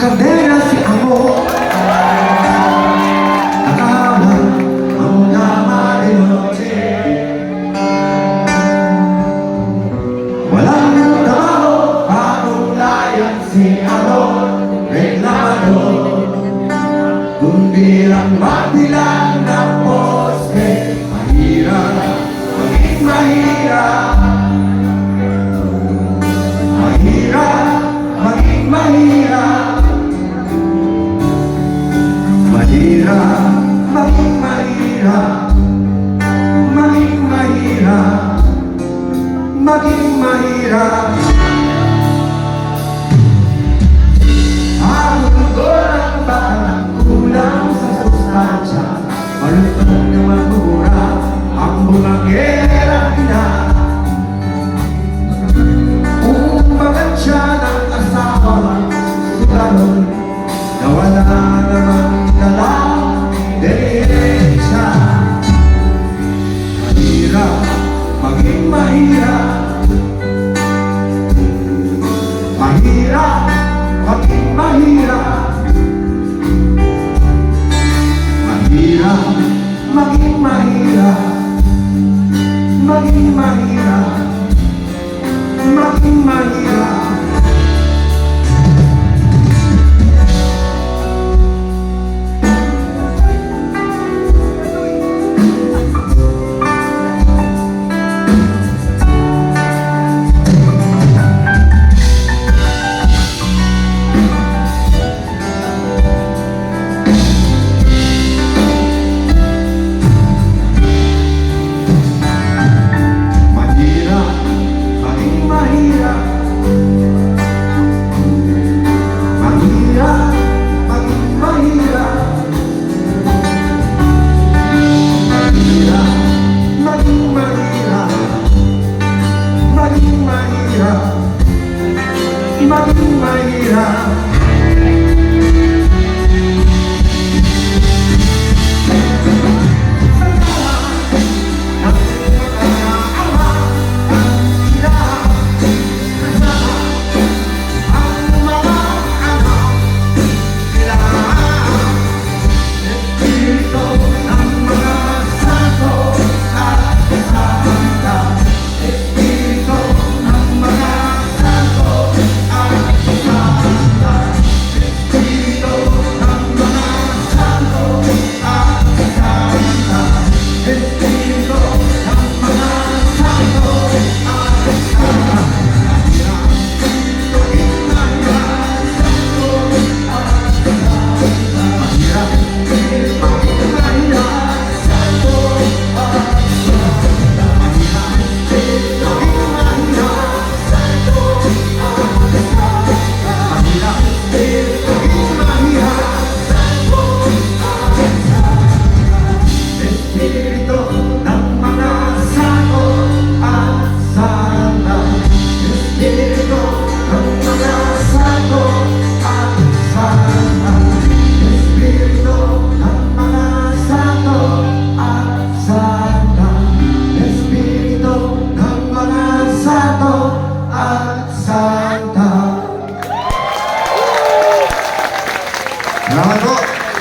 Nakakadena si amo, nakahawag ang nama de noche. Walang trabaho, patulayan si amo, reklamador. Kundi lang magbilang ng poste, mahirap, maging mahirap. Mahirap, maging mahirap. Mahirap, maging mahirap. Maging mahirap, maging mahirap. Ang mundo ng batang kulang sa sustansya, malutong na magmura ang bumagera na. Umbagan siya ng asawa, sugaron, nawala